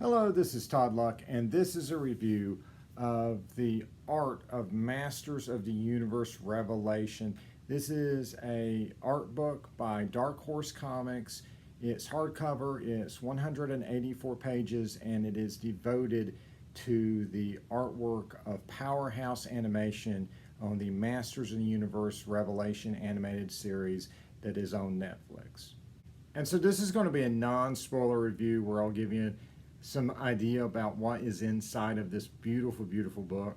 Hello, this is Todd Luck, and this is a review of the art of Masters of the Universe Revelation. This is a art book by Dark Horse Comics. It's hardcover, it's 184 pages, and it is devoted to the artwork of Powerhouse Animation on the Masters of the Universe Revelation animated series that is on Netflix. And so this is going to be a non-spoiler review where I'll give you some idea about what is inside of this beautiful, beautiful book.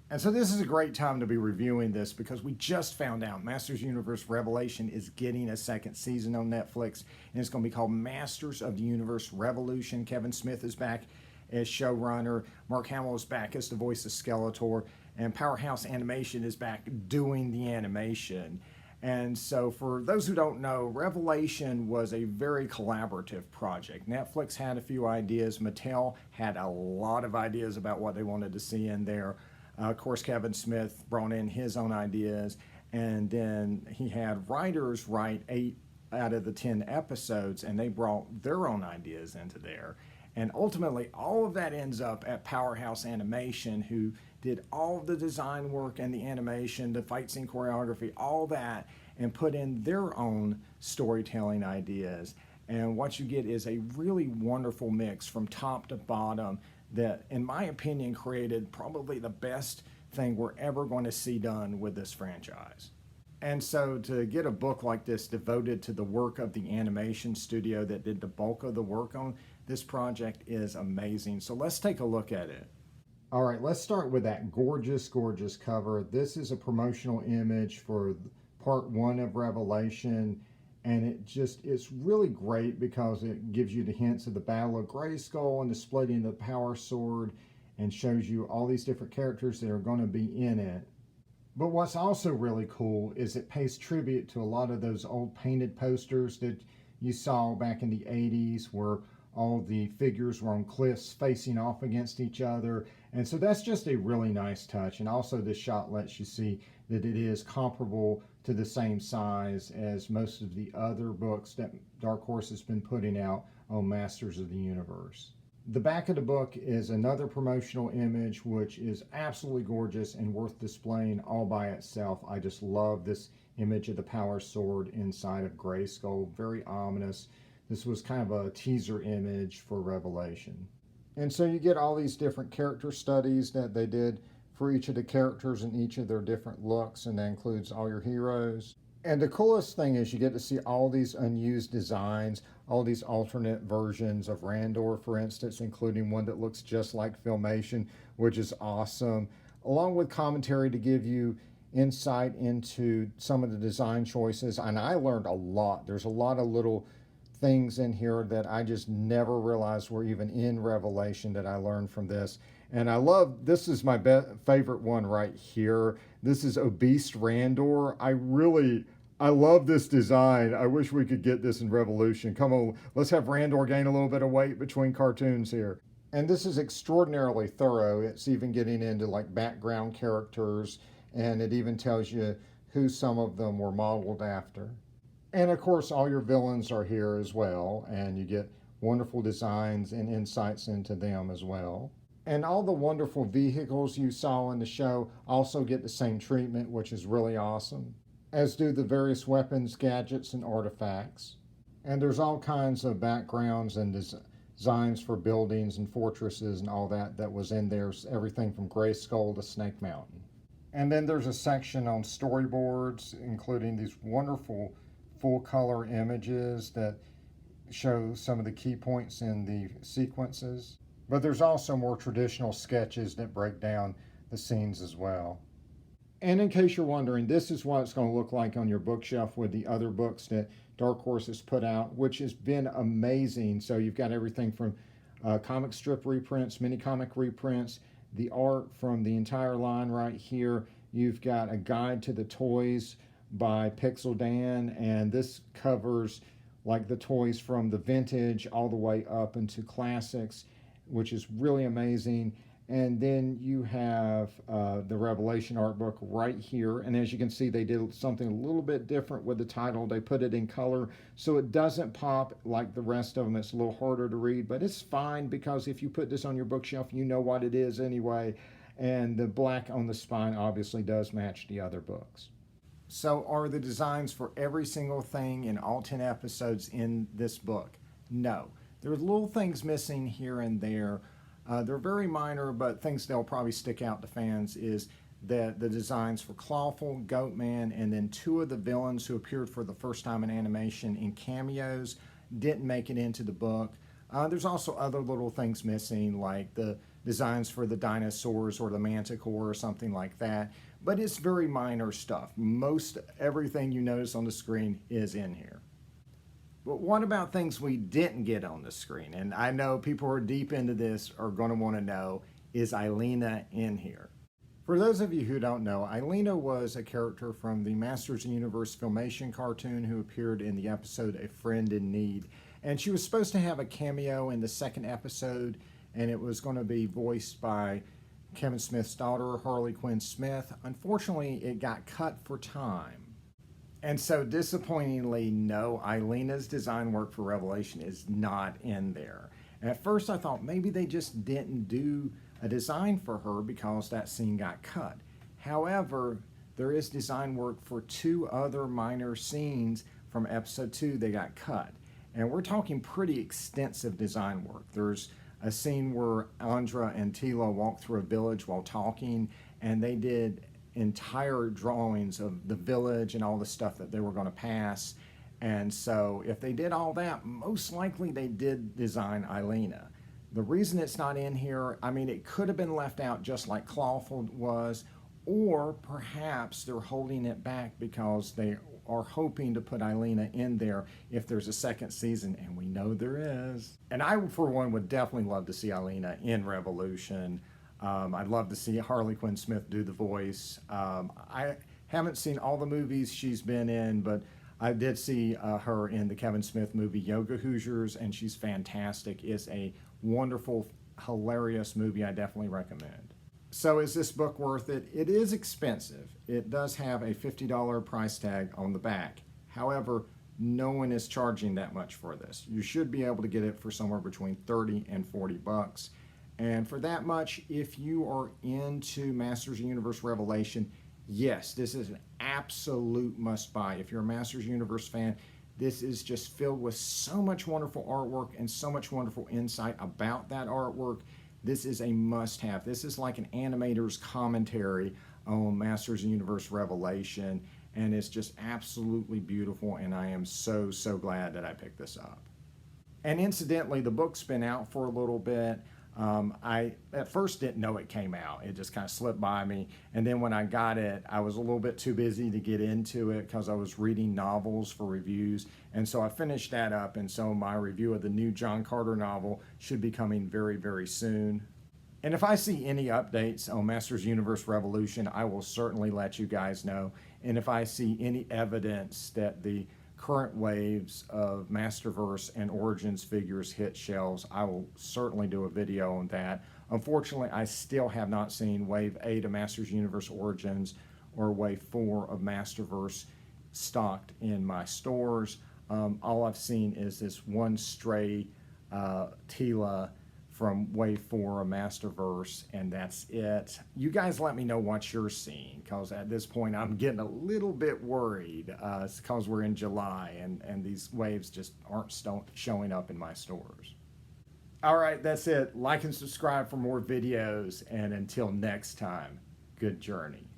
And so this is a great time to be reviewing this because we just found out Masters Universe Revelation is getting a second season on Netflix, and it's going to be called Masters of the Universe Revolution. Kevin Smith is back as showrunner, Mark Hamill is back as the voice of Skeletor, and Powerhouse Animation is back doing the animation. And so for those who don't know, Revelation was a very collaborative project. Netflix had a few ideas. Mattel had a lot of ideas about what they wanted to see in there. Of course, Kevin Smith brought in his own ideas, and then he had writers write 8 out of the 10 episodes, and they brought their own ideas into there. And ultimately, all of that ends up at Powerhouse Animation, who did all of the design work and the animation, the fight scene choreography, all that, and put in their own storytelling ideas. And what you get is a really wonderful mix from top to bottom that, in my opinion, created probably the best thing we're ever going to see done with this franchise. And so to get a book like this devoted to the work of the animation studio that did the bulk of the work on this project is amazing. So let's take a look at it. All right, let's start with that gorgeous, gorgeous cover. This is a promotional image for part 1 of Revelation, and it's really great because it gives you the hints of the Battle of Grayskull and the splitting of the Power Sword, and shows you all these different characters that are going to be in it. But what's also really cool is it pays tribute to a lot of those old painted posters that you saw back in the 80s where all the figures were on cliffs facing off against each other. And so that's just a really nice touch. And also this shot lets you see that it is comparable to the same size as most of the other books that Dark Horse has been putting out on Masters of the Universe. The back of the book is another promotional image, which is absolutely gorgeous and worth displaying all by itself. I just love this image of the Power Sword inside of Grayskull. Very ominous. This was kind of a teaser image for Revelation. And so you get all these different character studies that they did for each of the characters and each of their different looks, and that includes all your heroes. And the coolest thing is you get to see all these unused designs, all these alternate versions of Randor, for instance, including one that looks just like Filmation, which is awesome, along with commentary to give you insight into some of the design choices. And I learned a lot. There's a lot of little things in here that I just never realized were even in Revelation that I learned from this. And I love, this is my favorite one right here. This is Obese Randor. I love this design. I wish we could get this in Revolution. Come on, let's have Randor gain a little bit of weight between cartoons here. And this is extraordinarily thorough. It's even getting into like background characters, and it even tells you who some of them were modeled after. And of course, all your villains are here as well, and you get wonderful designs and insights into them as well. And all the wonderful vehicles you saw in the show also get the same treatment, which is really awesome, as do the various weapons, gadgets, and artifacts. And there's all kinds of backgrounds and designs for buildings and fortresses and all that was in there, everything from Grayskull to Snake Mountain. And then there's a section on storyboards, including these wonderful full color images that show some of the key points in the sequences. But there's also more traditional sketches that break down the scenes as well. And in case you're wondering, this is what it's going to look like on your bookshelf with the other books that Dark Horse has put out, which has been amazing. So you've got everything from comic strip reprints, mini comic reprints, the art from the entire line right here. You've got a guide to the toys by Pixel Dan, and this covers like the toys from the vintage all the way up into classics, which is really amazing. And then you have the Revelation art book right here. And as you can see, they did something a little bit different with the title. They put it in color so it doesn't pop like the rest of them. It's a little harder to read, but it's fine because if you put this on your bookshelf, you know what it is anyway. And the black on the spine obviously does match the other books. So are the designs for every single thing in all 10 episodes in this book? No. There's little things missing here and there. They're very minor, but things that'll probably stick out to fans is that the designs for Clawful, Goatman, and then two of the villains who appeared for the first time in animation in cameos didn't make it into the book. There's also other little things missing, like the designs for the dinosaurs or the manticore or something like that. But it's very minor stuff. Most everything you notice on the screen is in here. But what about things we didn't get on the screen? And I know people who are deep into this are going to want to know, is Ilena in here? For those of you who don't know, Ilena was a character from the Masters of the Universe Filmation cartoon who appeared in the episode A Friend in Need. And she was supposed to have a cameo in the second episode, and it was going to be voiced by Kevin Smith's daughter, Harley Quinn Smith. Unfortunately, it got cut for time. And so disappointingly, no, Ilena's design work for Revelation is not in there. At first I thought maybe they just didn't do a design for her because that scene got cut. However, there is design work for two other minor scenes from episode 2 that got cut. And we're talking pretty extensive design work. There's a scene where Andra and Tila walk through a village while talking, and they did entire drawings of the village and all the stuff that they were going to pass. And so if they did all that, most likely they did design Ilena. The reason it's not in here, I mean, it could have been left out just like Clawful was, or perhaps they're holding it back because they are hoping to put Ilena in there if there's a second season, and we know there is. And I, for one, would definitely love to see Ilena in Revolution. I'd love to see Harley Quinn Smith do the voice. I haven't seen all the movies she's been in, but I did see her in the Kevin Smith movie Yoga Hoosiers, and she's fantastic. It's a wonderful, hilarious movie I definitely recommend. So is this book worth it? It is expensive. It does have a $50 price tag on the back. However, no one is charging that much for this. You should be able to get it for somewhere between 30 and 40 bucks. And for that much, if you are into Masters of the Universe Revelation, yes, this is an absolute must-buy. If you're a Masters of the Universe fan, this is just filled with so much wonderful artwork and so much wonderful insight about that artwork. This is a must-have. This is like an animator's commentary on Masters of the Universe Revelation, and it's just absolutely beautiful, and I am so, so glad that I picked this up. And incidentally, the book's been out for a little bit. I at first didn't know it came out. It just kind of slipped by me. And then when I got it, I was a little bit too busy to get into it because I was reading novels for reviews. And so I finished that up. And so my review of the new John Carter novel should be coming very, very soon. And if I see any updates on Masters Universe Revolution, I will certainly let you guys know. And if I see any evidence that the current waves of Masterverse and Origins figures hit shelves, I will certainly do a video on that. Unfortunately, I still have not seen Wave 8 of Masters Universe Origins or Wave 4 of Masterverse stocked in my stores. All I've seen is this one stray Tila from Wave 4 of Masterverse, and that's it. You guys let me know what you're seeing, because at this point I'm getting a little bit worried because we're in July and these waves just aren't showing up in my stores. All right, that's it. Like and subscribe for more videos, and until next time, good journey.